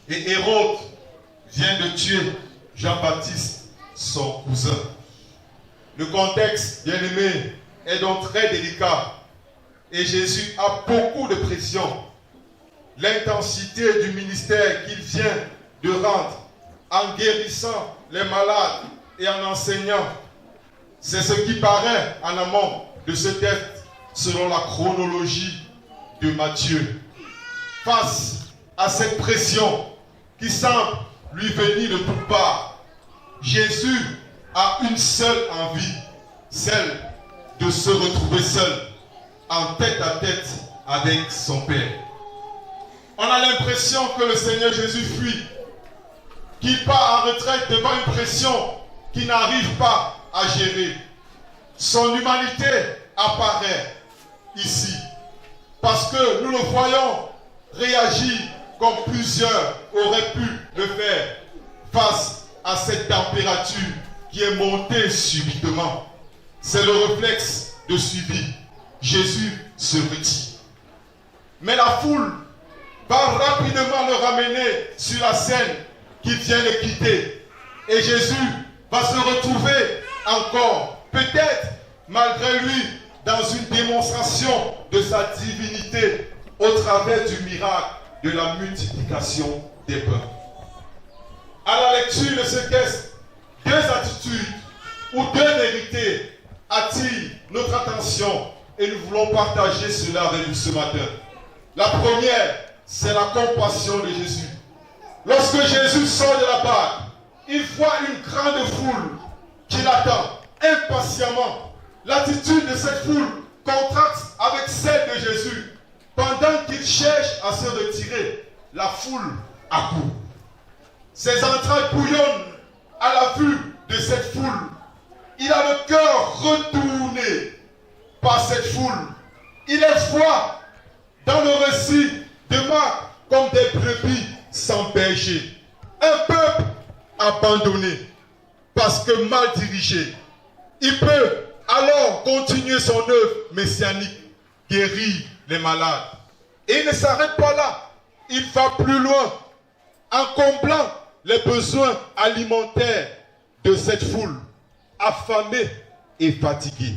Et Hérode vient de tuer Jean-Baptiste, son cousin. Le contexte, bien aimé, est donc très délicat. Et Jésus a beaucoup de pression. L'intensité du ministère qu'il vient de rendre en guérissant les malades et en enseignant, c'est ce qui paraît en amont de ce texte selon la chronologie de Matthieu. Face à cette pression qui semble lui venir de toutes parts, Jésus a une seule envie, celle de se retrouver seul, en tête à tête avec son Père. On a l'impression que le Seigneur Jésus fuit, qu'il part en retraite devant une pression qu'il n'arrive pas à gérer. Son humanité apparaît ici, parce que nous le voyons réagir comme plusieurs auraient pu le faire face à cette température qui est montée subitement. C'est le réflexe de suivi. Jésus se retire. Mais la foule va rapidement le ramener sur la scène qu'il vient de quitter. Et Jésus va se retrouver encore, peut-être malgré lui, dans une démonstration de sa divinité au travers du miracle de la multiplication des pains. À la lecture de ce texte, deux attitudes ou deux vérités attirent notre attention et nous voulons partager cela avec vous ce matin. La première, c'est la compassion de Jésus. Lorsque Jésus sort de la barque, il voit une grande foule qui l'attend impatiemment. L'attitude de cette foule contraste avec celle de Jésus. Pendant qu'il cherche à se retirer, la foule accourt. Ses entrailles bouillonnent à la vue de cette foule. Il a le cœur retourné par cette foule. Il les voit dans le récit de Marc comme des brebis sans berger. Un peuple abandonné parce que mal dirigé. Il peut alors continuer son œuvre messianique, guérir les malades. Et il ne s'arrête pas là. Il va plus loin en comblant les besoins alimentaires de cette foule, affamée et fatiguée.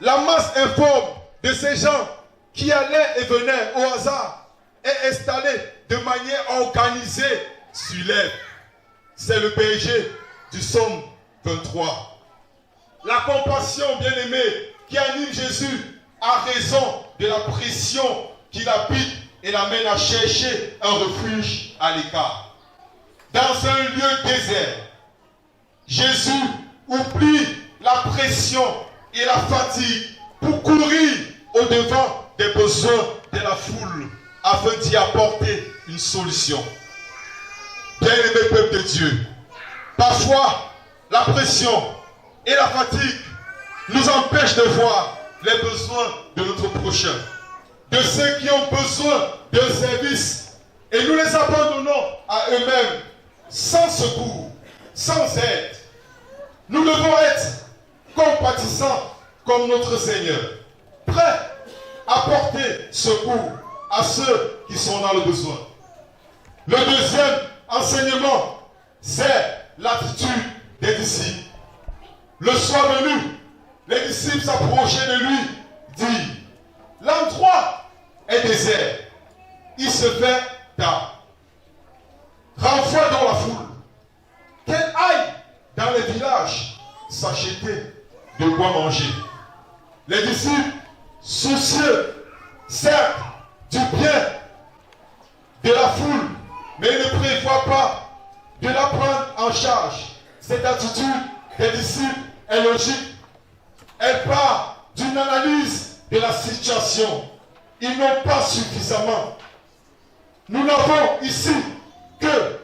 La masse informe de ces gens qui allaient et venaient au hasard et installés de manière organisée sur l'herbe. C'est le berger du psaume 23. La compassion, bien-aimée, qui anime Jésus a raison de la pression qui l'habite et l'amène à chercher un refuge à l'écart. Dans un lieu désert, Jésus oublie la pression et la fatigue pour courir au-devant des besoins de la foule afin d'y apporter une solution. Bien-aimé peuple de Dieu, parfois la pression et la fatigue nous empêchent de voir les besoins de notre prochain, de ceux qui ont besoin d'un service, et nous les abandonnons à eux-mêmes, sans secours, sans aide. Nous devons être compatissants comme notre Seigneur, prêts à porter secours à ceux qui sont dans le besoin. Le deuxième enseignement, c'est l'attitude des disciples. Le soir venu, les disciples s'approchaient de lui, disent: l'endroit est désert, il se fait tard. Renvoie dans la foule, qu'elle aille dans les villages s'acheter de quoi manger. Les disciples, soucieux, certes, du bien de la foule, mais ils ne prévoient pas de la prendre en charge. Cette attitude des disciples est logique. Elle part d'une analyse de la situation. Ils n'ont pas suffisamment. Nous n'avons ici que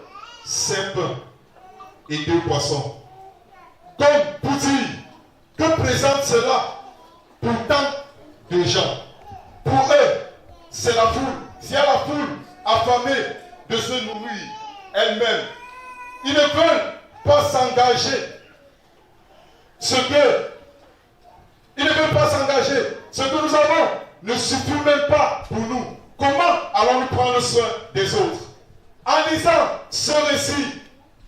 5 pains et 2 poissons. Comme pour dire, que présente cela pour tant de gens? Pour eux, c'est la foule. C'est à la foule affamée de se nourrir elle-même. Ils ne veulent pas s'engager. Ils ne veulent pas s'engager. Ce que nous avons ne suffit même pas pour nous. Comment allons-nous prendre soin des autres? En En lisant ce récit,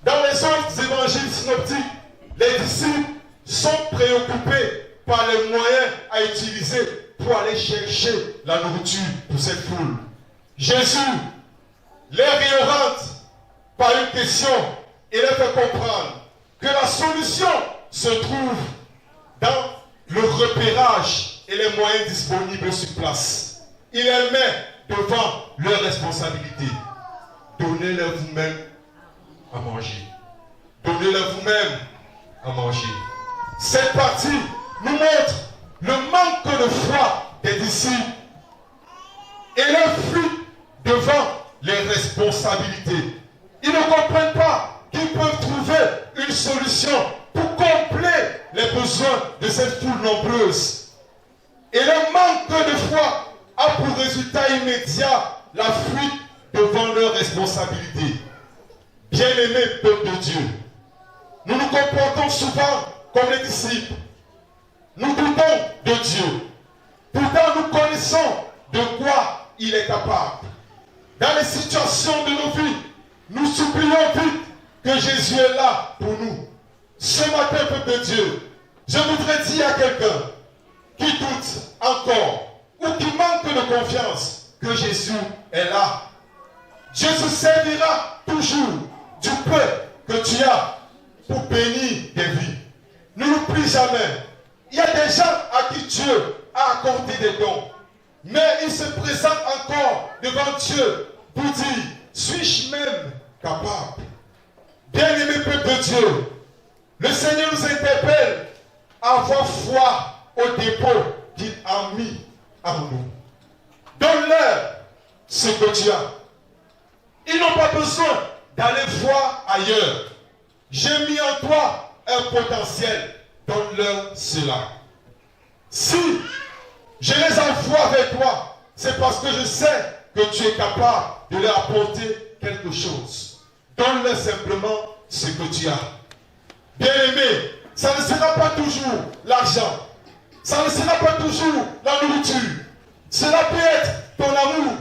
dans les autres évangiles synoptiques, les disciples sont préoccupés par les moyens à utiliser pour aller chercher la nourriture pour cette foule. Jésus les réoriente par une question et les fait comprendre que la solution se trouve dans le repérage et les moyens disponibles sur place. Il les met devant leurs responsabilités. Donnez-leur vous-même à manger. Donnez-leur vous-même à manger. Cette partie nous montre le manque de foi des disciples et leur fuite devant les responsabilités. Ils ne comprennent pas qu'ils peuvent trouver une solution pour combler les besoins de cette foule nombreuse. Et le manque de foi a pour résultat immédiat la fuite devant leurs responsabilités. Bien-aimés peuple de Dieu, nous nous comportons souvent comme les disciples. Nous doutons de Dieu. Pourtant, nous connaissons de quoi il est capable. Dans les situations de nos vies, nous supplions vite que Jésus est là pour nous. Ce matin, peuple de Dieu, je voudrais dire à quelqu'un qui doute encore ou qui manque de confiance que Jésus est là. Dieu se servira toujours du peu que tu as pour bénir des vies. Ne l'oublie jamais. Il y a des gens à qui Dieu a accordé des dons. Mais ils se présentent encore devant Dieu pour dire, suis-je même capable? Bien-aimé peuple de Dieu, le Seigneur nous interpelle à avoir foi au dépôt qu'il a mis en nous. Donne-leur ce que tu as. Ils n'ont pas besoin d'aller voir ailleurs. J'ai mis en toi un potentiel. Donne-leur cela. Si je les envoie vers toi, c'est parce que je sais que tu es capable de leur apporter quelque chose. Donne-leur simplement ce que tu as. Bien-aimé, ça ne sera pas toujours l'argent. Ça ne sera pas toujours la nourriture. Cela peut être ton amour.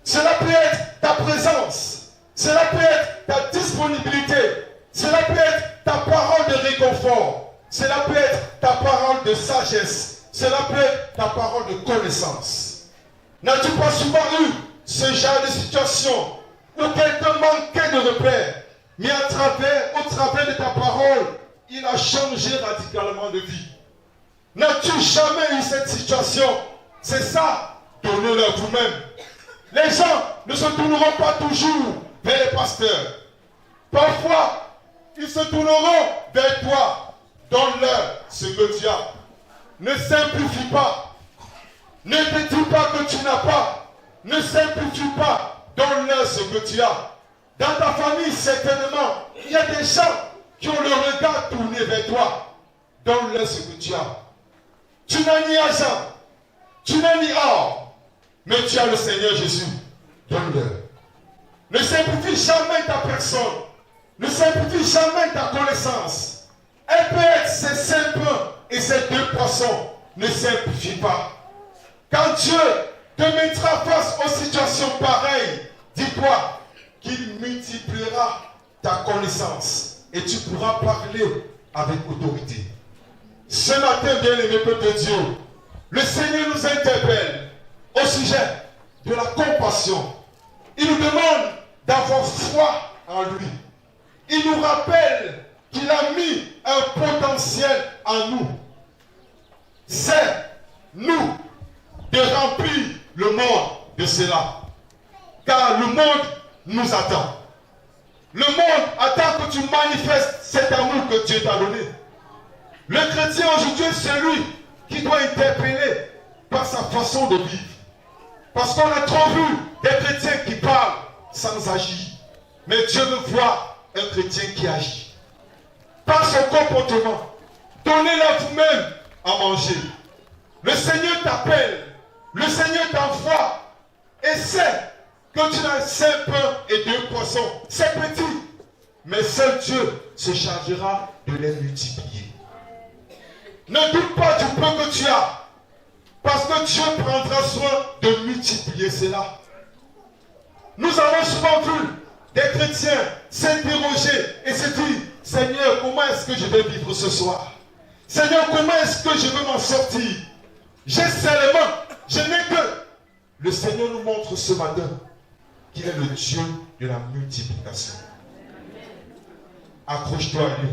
Cela peut être ta présence. Cela peut être ta disponibilité. Cela peut être ta parole de réconfort. Cela peut être ta parole de sagesse. Cela peut être ta parole de connaissance. N'as-tu pas souvent eu ce genre de situation où quelqu'un manquait de repères, mais au travers de ta parole, il a changé radicalement de vie? N'as-tu jamais eu cette situation? C'est ça, donnez-leur vous-même. Les gens ne se tourneront pas toujours vers les pasteurs. Parfois, ils se tourneront vers toi. Donne-leur ce que tu as. Ne simplifie pas. Ne te dis pas que tu n'as pas. Ne simplifie pas. Donne-leur ce que tu as. Dans ta famille, certainement, il y a des gens qui ont le regard tourné vers toi. Donne-leur ce que tu as. Tu n'as ni argent, tu n'as ni or, mais tu as le Seigneur Jésus. Donne-leur. Ne simplifie jamais ta personne. Ne simplifie jamais ta connaissance. Elle peut être ces 5 pains et ces 2 poissons. Ne simplifie pas. Quand Dieu te mettra face aux situations pareilles, dis-toi qu'il multipliera ta connaissance et tu pourras parler avec autorité. Ce matin, bien-aimé peuple de Dieu, le Seigneur nous interpelle au sujet de la compassion. Il nous demande d'avoir foi en lui. Il nous rappelle qu'il a mis un potentiel en nous. C'est nous de remplir le monde de cela. Car le monde nous attend. Le monde attend que tu manifestes cet amour que Dieu t'a donné. Le chrétien aujourd'hui, c'est celui qui doit interpeller par sa façon de vivre. Parce qu'on a trop vu des chrétiens qui parlent sans agir. Mais Dieu veut voir un chrétien qui agit. Par son comportement, donnez-leur vous-même à manger. Le Seigneur t'appelle. Le Seigneur t'envoie. Et sait que tu as 5 pains et 2 poissons. C'est petit. Mais seul Dieu se chargera de les multiplier. Ne doute pas du peu que tu as. Parce que Dieu prendra soin de multiplier cela. Nous avons souvent vu des chrétien s'interroger et se dire, Seigneur, comment est-ce que je vais vivre ce soir? Seigneur, comment est-ce que je vais m'en sortir? J'ai seulement, je n'ai que. Le Seigneur nous montre ce matin qu'il est le Dieu de la multiplication. Accroche-toi à lui,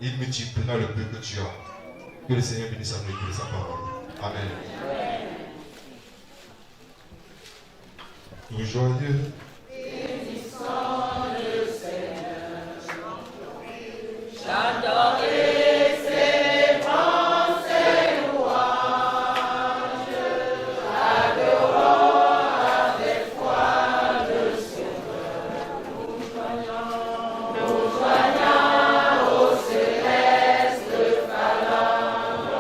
il multipliera le peu que tu as. Que le Seigneur bénisse à nous et que sa parole. Amen. Tout joyeux. Bénissons le Seigneur. J'adorerai ses branches, ses louanges. Adorons avec foi le Sauveur. Nous joignons au céleste phalange.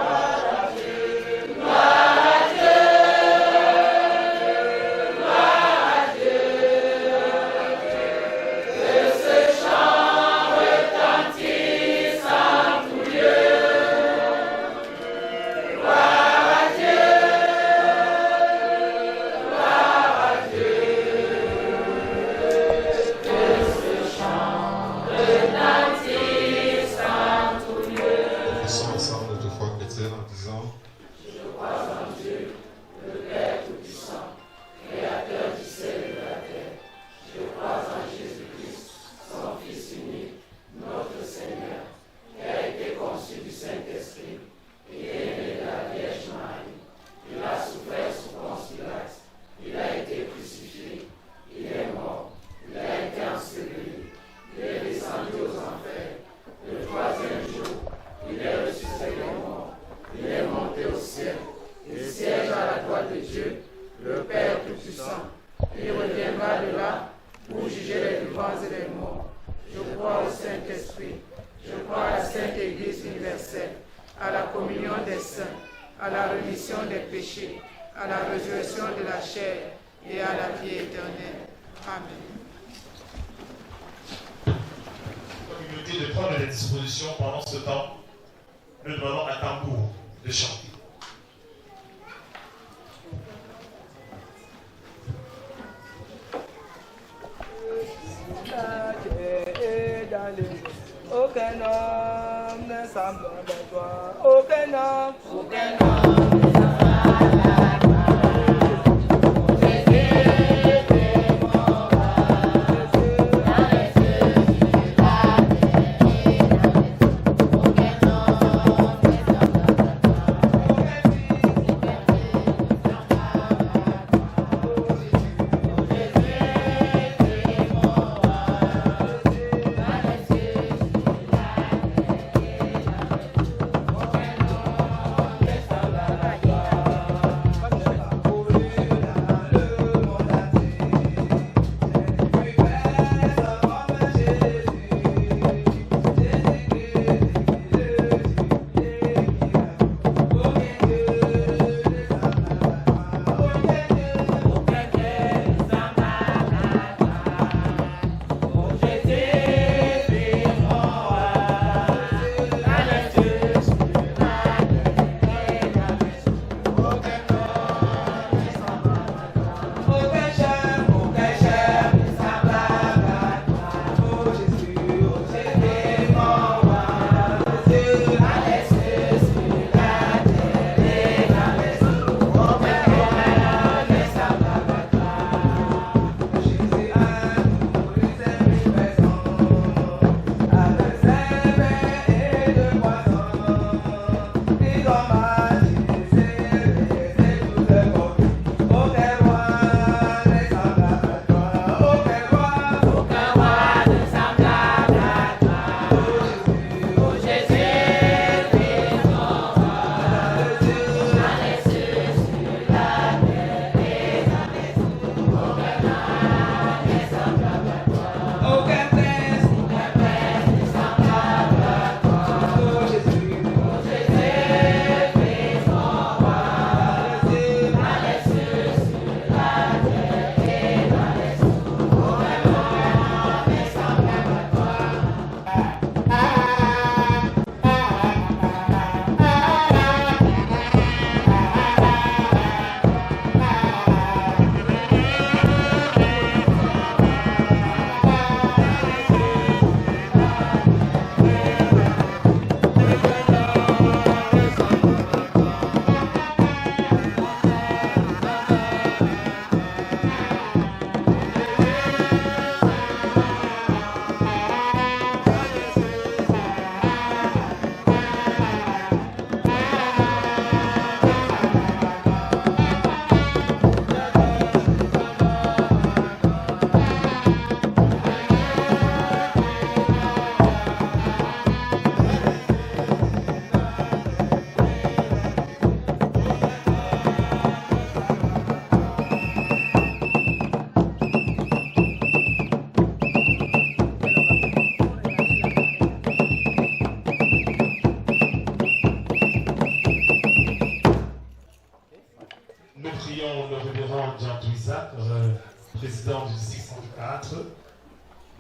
Gloire à Dieu. Gloire à Dieu. Que ce chant retentisse en tout lieu. Gloire à Dieu, gloire à Dieu. Que ce chant retentisse en tout lieu. Faisons ensemble notre foi chrétienne en disant, Je crois en Dieu, le Père Tout-Puissant, Créateur du ciel et de la terre. Je crois en Jésus-Christ, son Fils unique, notre Seigneur, qui a été conçu du Saint-Esprit et est né de la Vierge Marie. Il a souffert sous Ponce Pilate. Il a été crucifié. Il est mort. Il a été enseveli. Il est descendu aux enfers. Le troisième jour, il est ressuscité des morts. Il est monté au ciel. Il siège à la droite de Dieu, le Père Tout-Puissant. Il reviendra de là pour juger les vivants et les morts. Je crois au Saint-Esprit. Je crois à la Sainte Église universelle, à la communion des saints, à la rémission des péchés, à la résurrection de la chair et à la vie éternelle. Amen. Communauté de prendre les dispositions pendant ce temps, nous demandons à tambour de chanter. Aucun homme ne semble avec toi, aucun homme. Aucun homme ne s'en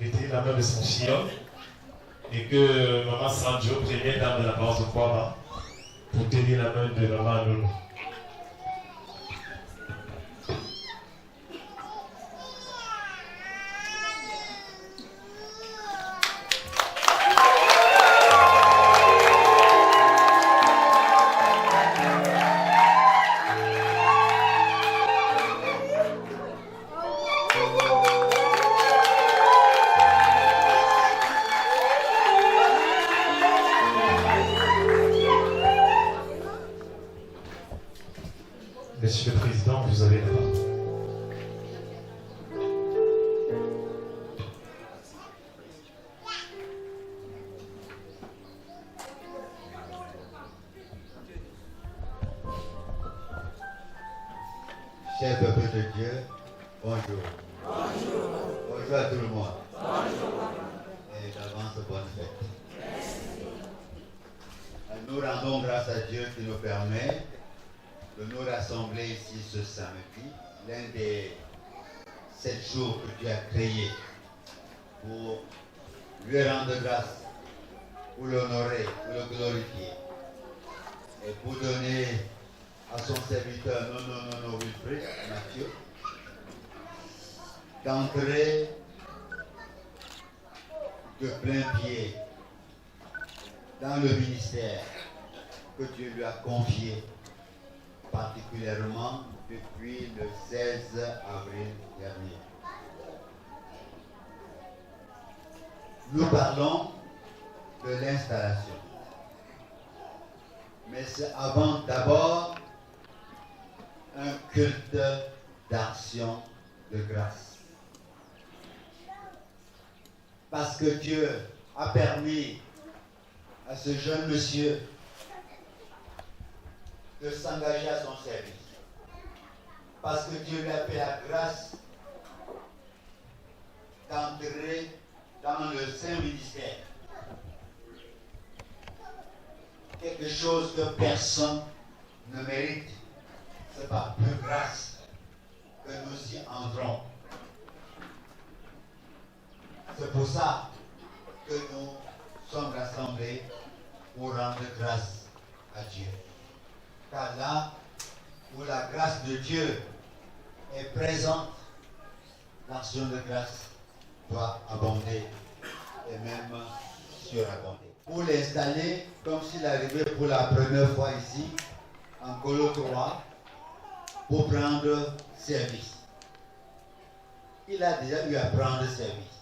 de tenir la main de son filleul et que maman Sanjo, première dame de la base de Kwaba, pour tenir la main de maman Nono. Monsieur le Président, vous avez la parole. Cher peuple de Dieu, bonjour. Bonjour. Bonjour à tout le monde. Bonjour. Et d'avance, bonne fête. Merci. Nous rendons grâce à Dieu qui nous permet de nous rassembler ici ce samedi, l'un des 7 jours que Dieu a créés pour lui rendre grâce, pour l'honorer, pour le glorifier et pour donner à son serviteur non Wilfrid Mathieu d'entrer de plein pied dans le ministère que Dieu lui a confié, particulièrement depuis le 16 avril dernier. Nous parlons de l'installation. Mais c'est d'abord un culte d'action de grâce. Parce que Dieu a permis à ce jeune monsieur de s'engager à son service. Parce que Dieu lui a fait la grâce d'entrer dans le Saint Ministère. Quelque chose que personne ne mérite. C'est par pure grâce que nous y entrons. C'est pour ça que nous sommes rassemblés pour rendre grâce à Dieu. Car là où la grâce de Dieu est présente, l'action de grâce doit abonder et même surabonder. Pour l'installer, comme s'il arrivait pour la première fois ici, en Colo 3, pour prendre service. Il a déjà eu à prendre service.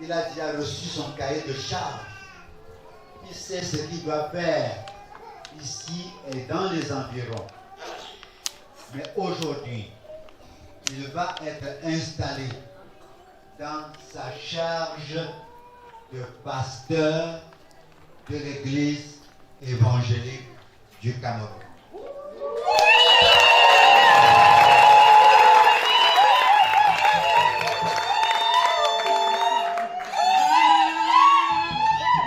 Il a déjà reçu son cahier de charge. Il sait ce qu'il doit faire ici et dans les environs. Mais aujourd'hui, il va être installé dans sa charge de pasteur de l'église évangélique du Cameroun.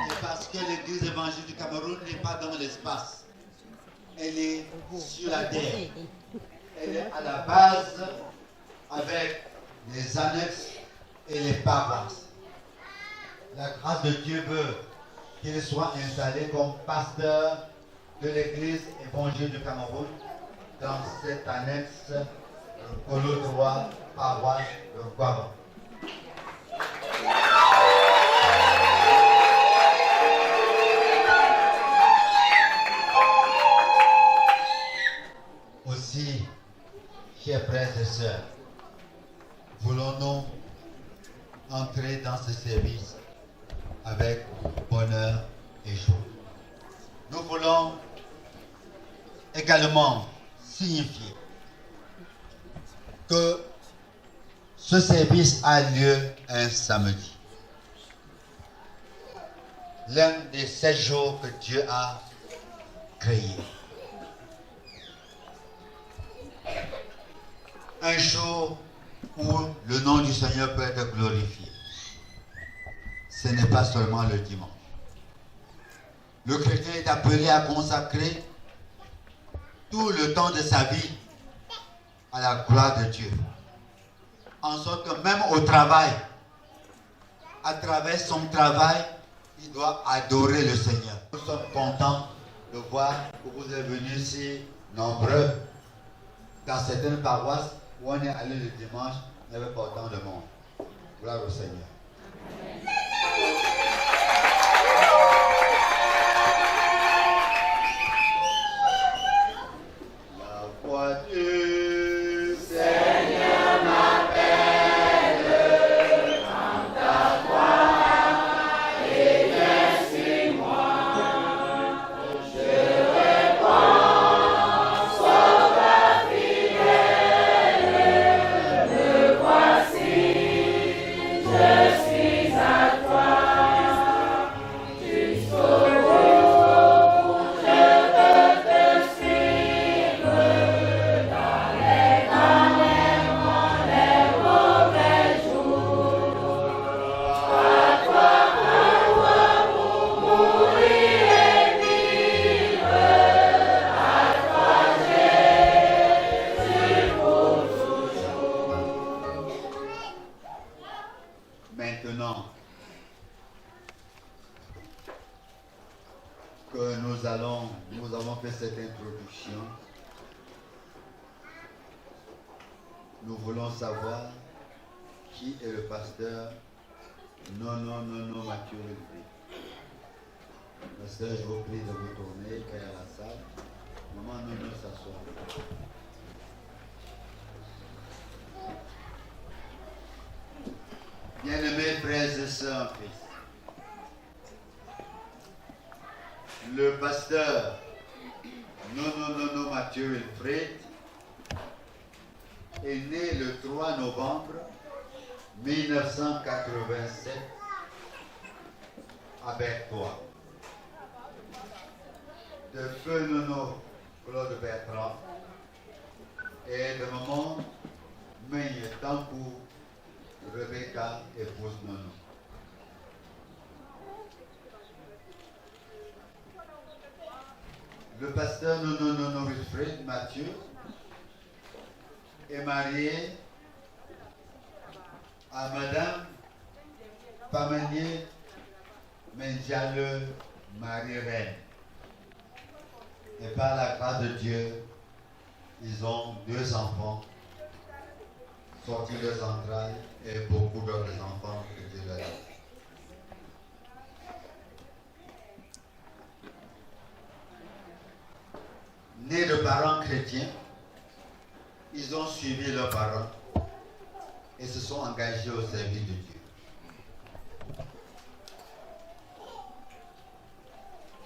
Et parce que l'église évangélique du Cameroun n'est pas dans l'espace, elle est sur la terre. Elle est à la base avec les annexes et les paroisses. La grâce de Dieu veut qu'il soit installé comme pasteur de l'église évangélique du Cameroun dans cette annexe Colo 3, paroisse de Kwaba. Aussi, chers frères et sœurs, voulons-nous entrer dans ce service avec bonheur et joie. Nous voulons également signifier que ce service a lieu un samedi. L'un des 7 jours que Dieu a créés. Un jour où le nom du Seigneur peut être glorifié. Ce n'est pas seulement le dimanche. Le chrétien est appelé à consacrer tout le temps de sa vie à la gloire de Dieu. En sorte que même au travail, à travers son travail, il doit adorer le Seigneur. Nous sommes contents de voir que vous êtes venus si nombreux. Dans certaines paroisses où on est allé le dimanche, il n'y avait pas autant de monde. Gloire au Seigneur. La voix du Seigneur m'appelle dans ta voix et viens sur moi. Je réponds, sois fidèle, me voici, je suis à toi. Jusqu'au bout, je veux te suivre dans les moments, les mauvais jours. À toi pour mourir et vivre, à toi Jésus pour toujours. Maintenant que nous avons fait cette introduction, nous voulons savoir qui est le pasteur Non Mathieu Levé. Pasteur, je vous prie de vous tourner vers la salle. Maman Non s'assoit. Bien-aimés frères et sœurs en Christ, le pasteur Non Mathieu Wilfred est né le 3 novembre 1987 à Berthois. De feu Nono Claude Bertrand et de maman Meye Tankou Rebecca épouse Nono. Le pasteur Non Wilfred Mathieu est marié à Madame Pamanier Mendiale Marie-Reine. Et par la grâce de Dieu, ils ont 2 enfants sortis de leurs entrailles et beaucoup d'autres enfants que Dieu leur a donnés. Nés de parents chrétiens, ils ont suivi leurs parents et se sont engagés au service de Dieu.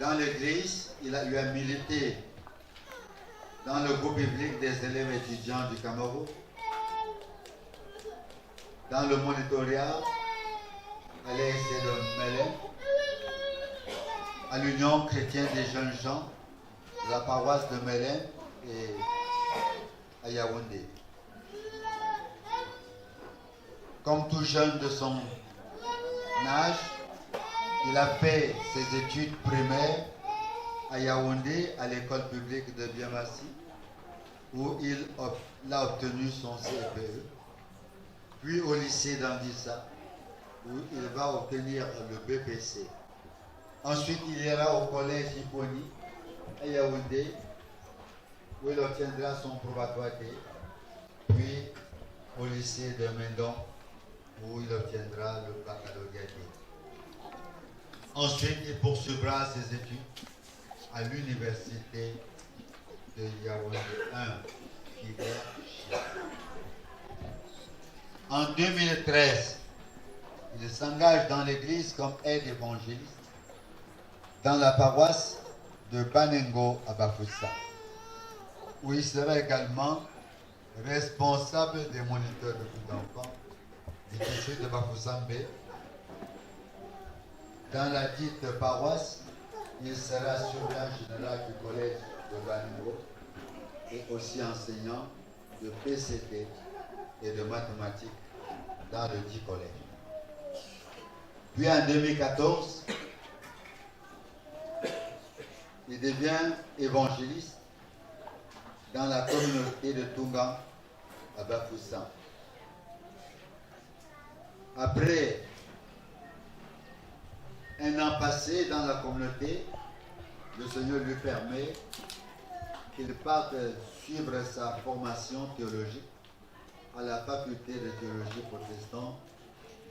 Dans l'église, il a eu à militer dans le groupe biblique des élèves étudiants du Cameroun, dans le monitoriat à l'ESC de Mélène, à l'Union chrétienne des jeunes gens, de la paroisse de Mélène et à Yaoundé. Comme tout jeune de son âge, il a fait ses études primaires à Yaoundé, à l'école publique de Biamassi, où il a obtenu son CPE, puis au lycée d'Andissa, où il va obtenir le BPC. Ensuite, il ira au collège Hipponie, à Yaoundé, où il obtiendra son probatoire D, puis au lycée de Mendon, où il obtiendra le baccalauréat D. Ensuite, il poursuivra ses études à l'université de Yaoundé 1, qui est Chine. En 2013, il s'engage dans l'église comme aide évangéliste dans la paroisse de Banengo à Bafoussa, où il sera également responsable des moniteurs de coups d'enfants du district de Bafoussambé. Dans la dite paroisse, il sera surveillant général du collège de Banengo et aussi enseignant de PCT et de mathématiques dans le dit collège. Puis en 2014, il devient évangéliste dans la communauté de Tunga à Bafoussam. Après passé dans la communauté, le Seigneur lui permet qu'il parte suivre sa formation théologique à la faculté de théologie protestante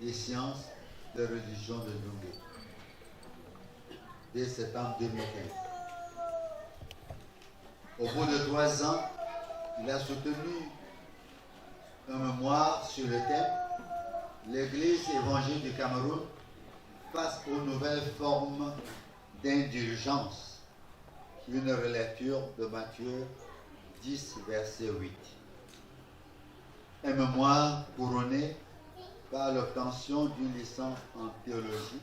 des sciences de religion de Lungé, dès septembre 2015. Au bout de 3 ans, il a soutenu un mémoire sur le thème « L'Église évangélique du Cameroun face aux nouvelles formes d'indulgence », une relecture de Matthieu 10, verset 8. Un mémoire couronné par l'obtention d'une licence en théologie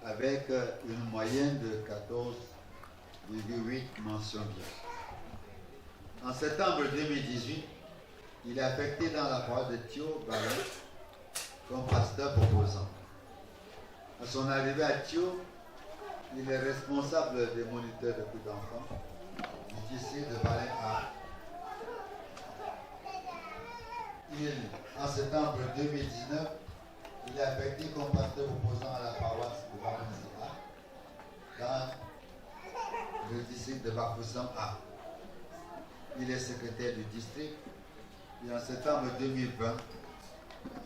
avec une moyenne de 14,8 mentions bien. En septembre 2018, il est affecté dans la paroisse de Thio Ballon comme pasteur proposant. À son arrivée à Thio, il est responsable des moniteurs de coups d'enfants du district de Ballon A. En septembre 2019, il est affecté comme pasteur proposant à la paroisse de Ballon A dans le district de Bafoussam A. Il est secrétaire du district et en septembre 2020,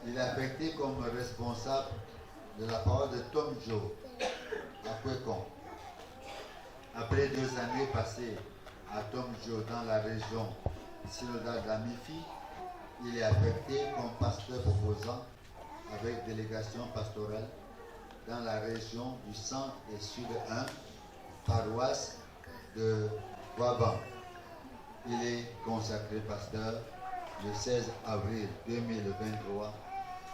il est affecté comme responsable de la paroisse de Tom Joe à Kwekon. Après 2 années passées à Tom Joe dans la région synodale d'Amifi, il est affecté comme pasteur proposant avec délégation pastorale dans la région du Centre et Sud 1, paroisse de Waban. Il est consacré pasteur le 16 avril 2023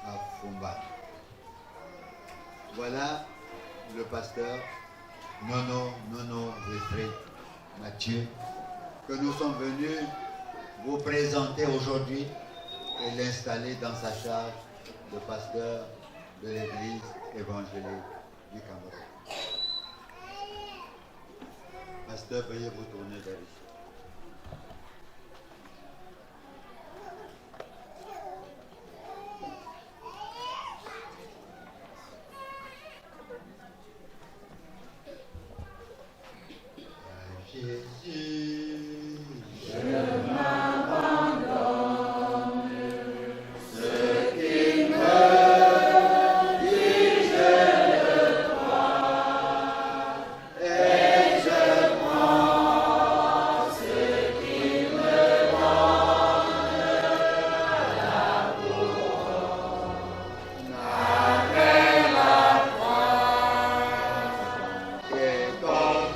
à Fumba. Voilà le pasteur Nono Wilfred Mathieu que nous sommes venus vous présenter aujourd'hui et l'installer dans sa charge de pasteur de l'Église évangélique du Cameroun. Pasteur, veuillez vous tourner vers ici. Jésus, je m'abandonne, ce qui me dit je le crois, et je prends ce qui me donne la couronne après la croix, et comme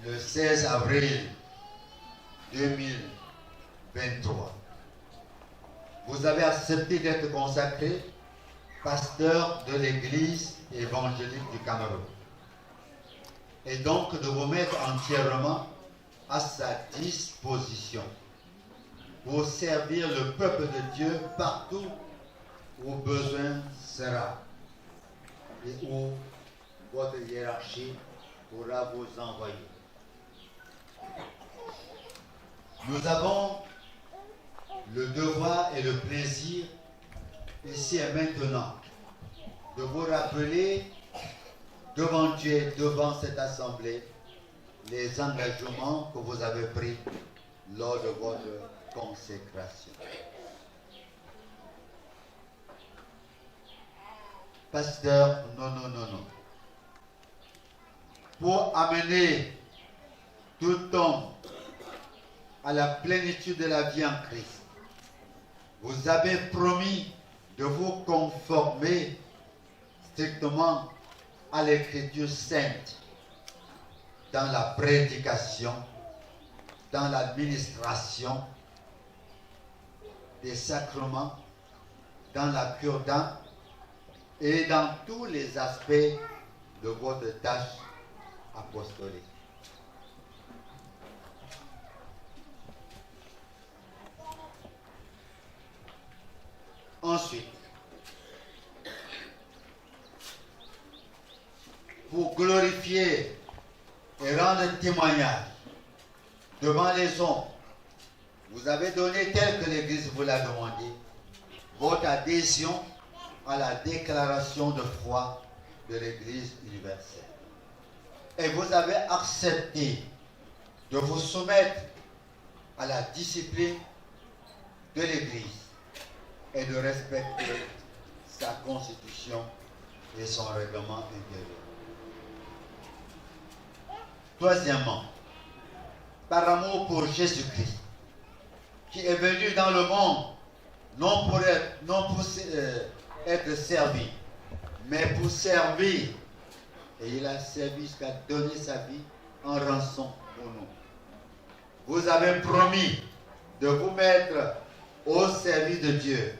le 16 avril 2023, vous avez accepté d'être consacré pasteur de l'Église évangélique du Cameroun et donc de vous mettre entièrement à sa disposition pour servir le peuple de Dieu partout où besoin sera et où votre hiérarchie pourra vous envoyer. Nous avons le devoir et le plaisir, ici et maintenant, de vous rappeler devant Dieu, devant cette assemblée, les engagements que vous avez pris lors de votre consécration. Pasteur, non. Pour amener tout homme à la plénitude de la vie en Christ, vous avez promis de vous conformer strictement à l'Écriture sainte dans la prédication, dans l'administration des sacrements, dans la cure d'âme et dans tous les aspects de votre tâche apostolique. Ensuite, pour glorifier et rendre témoignage devant les hommes, vous avez donné, tel que l'Église vous l'a demandé, votre adhésion à la déclaration de foi de l'Église universelle. Et vous avez accepté de vous soumettre à la discipline de l'Église et de respecter sa constitution et son règlement intérieur. Troisièmement, par amour pour Jésus-Christ, qui est venu dans le monde non pour être servi, mais pour servir. Et il a servi jusqu'à donner sa vie en rançon pour nous. Vous avez promis de vous mettre au service de Dieu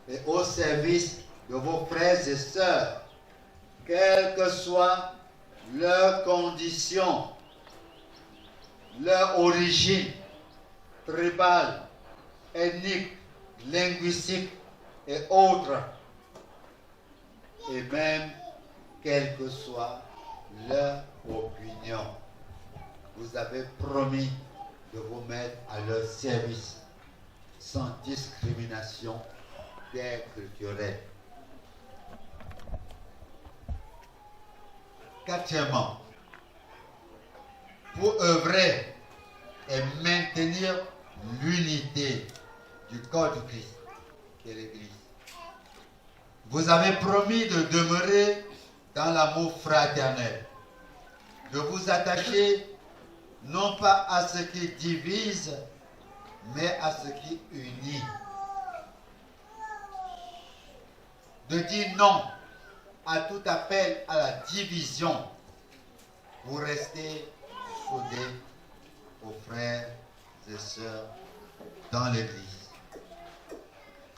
et au service de vos frères et sœurs, quelle que soit leur condition, leur origine tribale, ethnique, linguistique et autres, et même quelle que soit leur opinion. Vous avez promis de vous mettre à leur service sans discrimination culturelle. Quatrièmement, pour œuvrer et maintenir l'unité du corps du Christ, qui est l'Église. Vous avez promis de demeurer dans l'amour fraternel, de vous attacher non pas à ce qui divise, mais à ce qui unit. De dire non à tout appel à la division pour rester soudés aux frères et sœurs dans l'Église.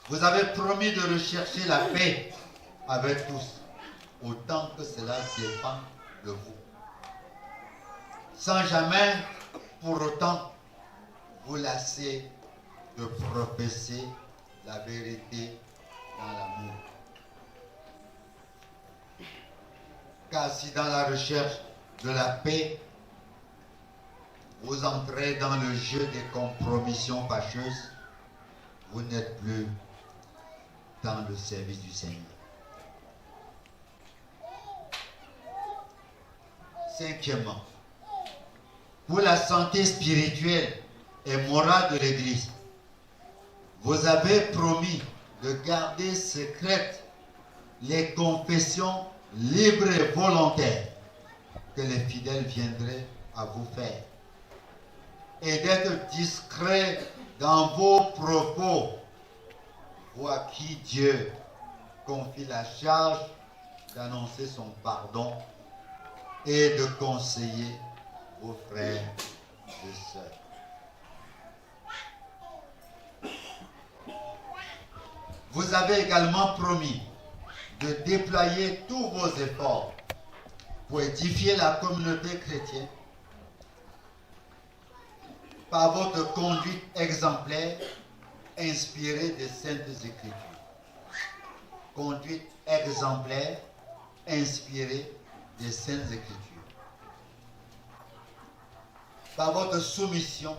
Vous avez promis de rechercher la paix avec tous, autant que cela dépend de vous, sans jamais pour autant vous lasser de professer la vérité dans l'amour. Car si dans la recherche de la paix, vous entrez dans le jeu des compromissions fâcheuses, vous n'êtes plus dans le service du Seigneur. Cinquièmement, pour la santé spirituelle et morale de l'Église, vous avez promis de garder secrètes les confessions libres et volontaires que les fidèles viendraient à vous faire, et d'être discret dans vos propos, vous à qui Dieu confie la charge d'annoncer son pardon et de conseiller vos frères et sœurs. Vous avez également promis de déployer tous vos efforts pour édifier la communauté chrétienne par votre conduite exemplaire inspirée des Saintes Écritures. Conduite exemplaire inspirée des Saintes Écritures. Par votre soumission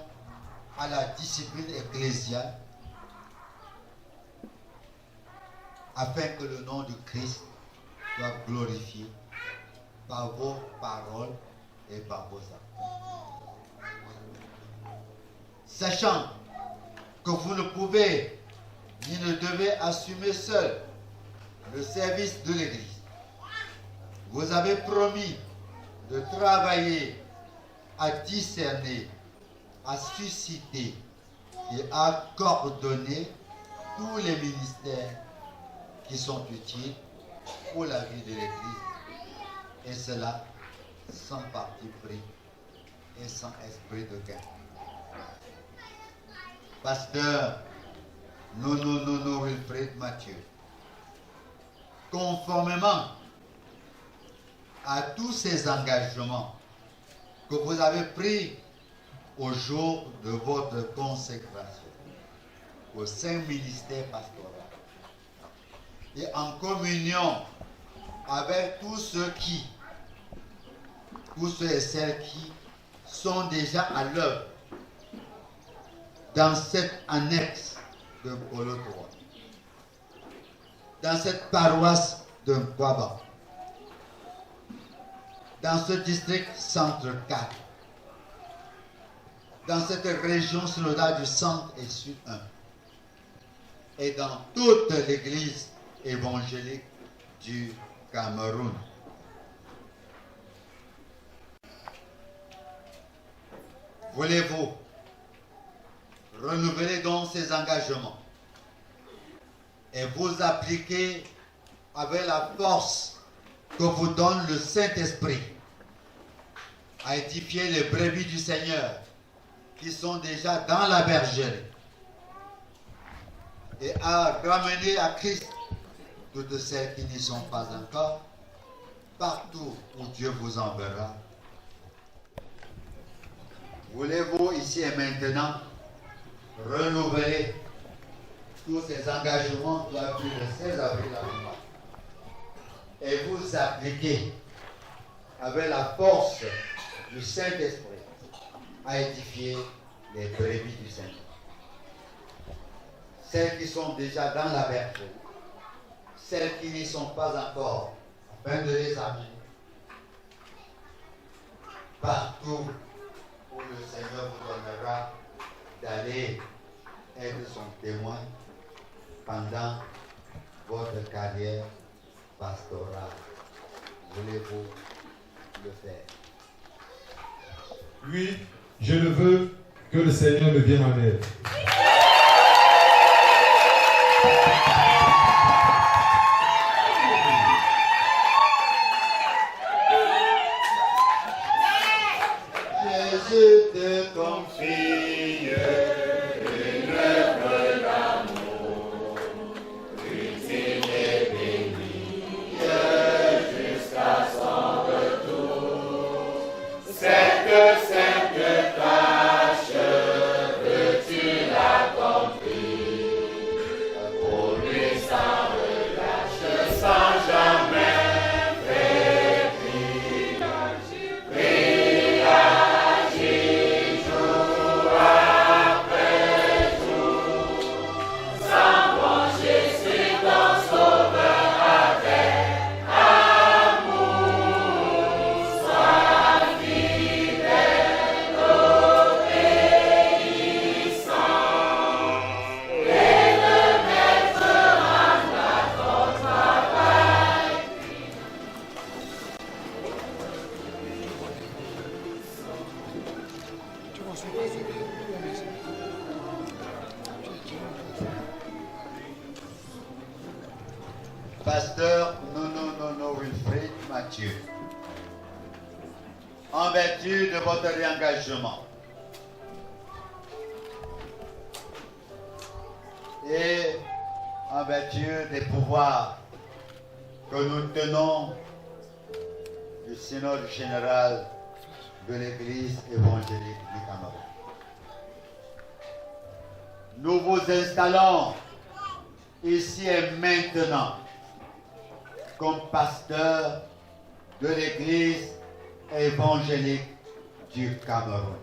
à la discipline ecclésiale, afin que le nom du Christ soit glorifié par vos paroles et par vos actes. Sachant que vous ne pouvez ni ne devez assumer seul le service de l'Église, vous avez promis de travailler à discerner, à susciter et à coordonner tous les ministères qui sont utiles pour la vie de l'Église, et cela sans parti pris et sans esprit de gain. Pasteur Nono Wilfrid Mathieu, conformément à tous ces engagements que vous avez pris au jour de votre consécration au Saint Ministère Pastoral et en communion avec tous ceux et celles qui sont déjà à l'œuvre dans cette annexe de Polo 3, dans cette paroisse de Kwaba, dans ce district centre 4, dans cette région synodale du centre et sud 1, et dans toute l'église évangélique du Cameroun. Voulez-vous renouveler donc ces engagements et vous appliquer avec la force que vous donne le Saint-Esprit à édifier les brebis du Seigneur qui sont déjà dans la bergerie et à ramener à Christ toutes celles qui n'y sont pas encore, partout où Dieu vous enverra? Voulez-vous ici et maintenant renouveler tous ces engagements qui ont pris le 16 avril à Roma et vous appliquer avec la force du Saint-Esprit à édifier les brebis du Seigneur? Celles qui sont déjà dans la bergerie, celles qui n'y sont pas encore, afin de les amener partout où le Seigneur vous donnera d'aller être son témoin pendant votre carrière pastorale. Voulez-vous le faire? Oui, je le veux, que le Seigneur me vienne en aide. Jésus te confie une œuvre d'amour, utile et bénie jusqu'à son retour. Cette sainte tâche, veux-tu l'accomplir pour lui sans relâche, sans jamais Pasteur Nono Wilfrid Mathieu, en vertu de votre réengagement et en vertu des pouvoirs que nous tenons du synode général de l'Église évangélique du Cameroun, nous vous installons ici et maintenant comme pasteur de l'Église évangélique du Cameroun.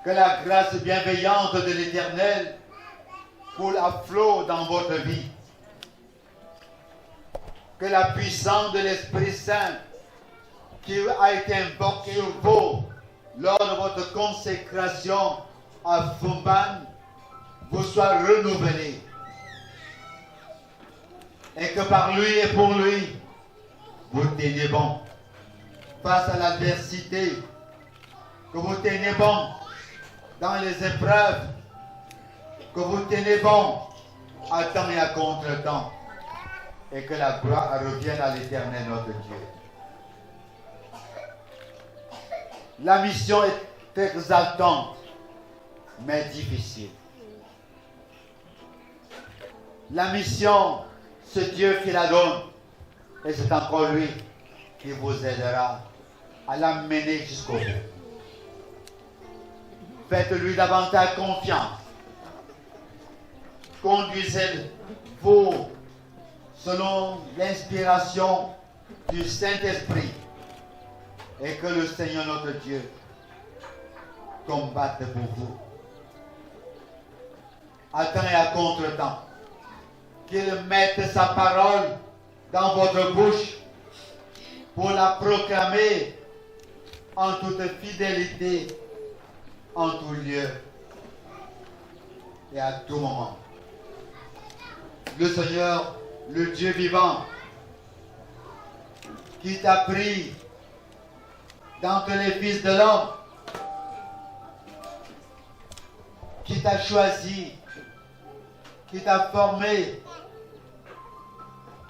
Que la grâce bienveillante de l'Éternel coule à flot dans votre vie. Que la puissance de l'Esprit Saint qui a été invoquée sur vous lors de votre consécration à Fumban vous soit renouvelée. Et que par lui et pour lui, vous tenez bon face à l'adversité, que vous tenez bon dans les épreuves, que vous tenez bon à temps et à contre-temps, et que la gloire revienne à l'Éternel notre Dieu. La mission est exaltante, mais difficile. La mission, c'est Dieu qui la donne, et c'est encore lui qui vous aidera à l'amener jusqu'au bout. Faites-lui davantage confiance. Conduisez-vous selon l'inspiration du Saint-Esprit et que le Seigneur notre Dieu combatte pour vous. À temps et à contre-temps, qu'il mette sa parole dans votre bouche pour la proclamer en toute fidélité, en tout lieu et à tout moment. Le Seigneur, le Dieu vivant, qui t'a pris d'entre les fils de l'homme, qui t'a choisi, qui t'a formé,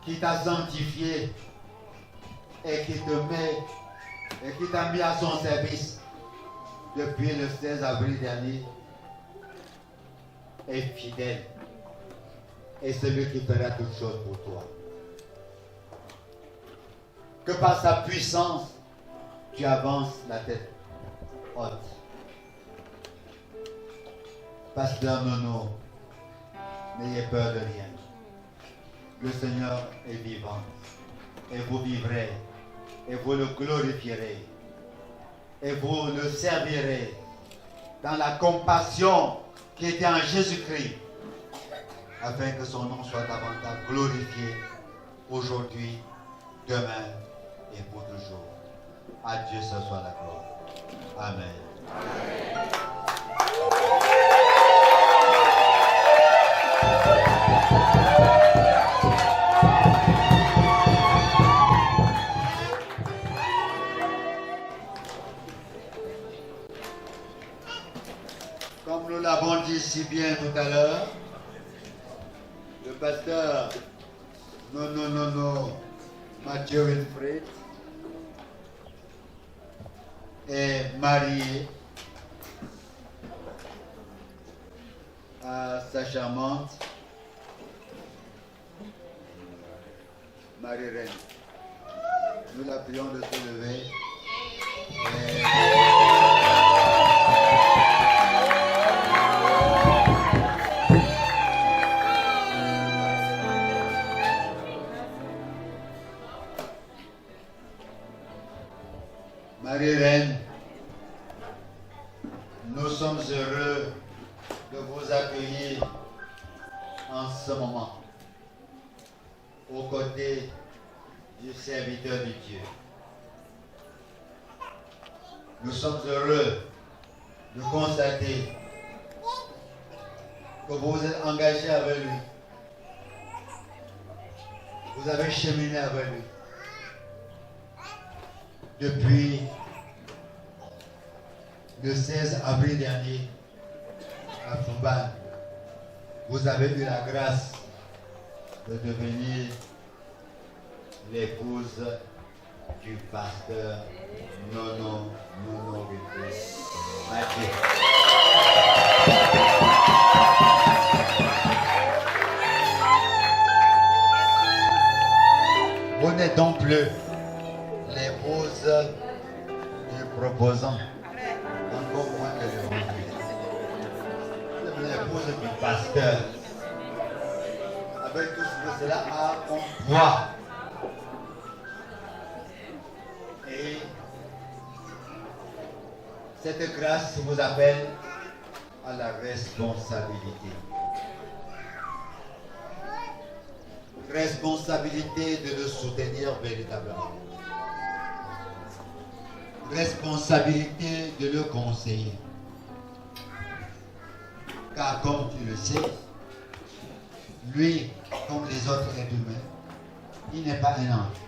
qui t'a sanctifié et qui te met et qui t'a mis à son service depuis le 16 avril dernier est fidèle et celui qui fera toutes choses pour toi. Que par sa puissance, tu avances la tête haute. Pasteur Nono, n'ayez peur de rien. Le Seigneur est vivant et vous vivrez et vous le glorifierez et vous le servirez dans la compassion qui était en Jésus-Christ afin que son nom soit davantage glorifié aujourd'hui, demain et pour toujours. À Dieu ce soit la gloire. Amen. Amen. Comme nous l'avons dit si bien tout à l'heure, le pasteur Mathieu Wilfrid est marié à sa charmante Marie-Reine. Nous la prions de se lever. Marie-Reine, nous sommes heureux de vous accueillir en ce moment aux côtés du serviteur de Dieu. Nous sommes heureux de constater que vous vous êtes engagé avec lui. Vous avez cheminé avec lui. Depuis le 16 avril dernier, à Fumban, vous avez eu la grâce de devenir l'épouse du pasteur Nono Wilfrid Mathieu. Vous n'êtes donc plus l'épouse du proposant, encore moins que le rendu. Vous êtes l'épouse du pasteur. Avec tout ce que cela a comme poids. Et cette grâce vous appelle à la responsabilité. Responsabilité de le soutenir véritablement. Responsabilité de le conseiller. Car comme tu le sais, lui, comme les autres êtres humains, il n'est pas un ange.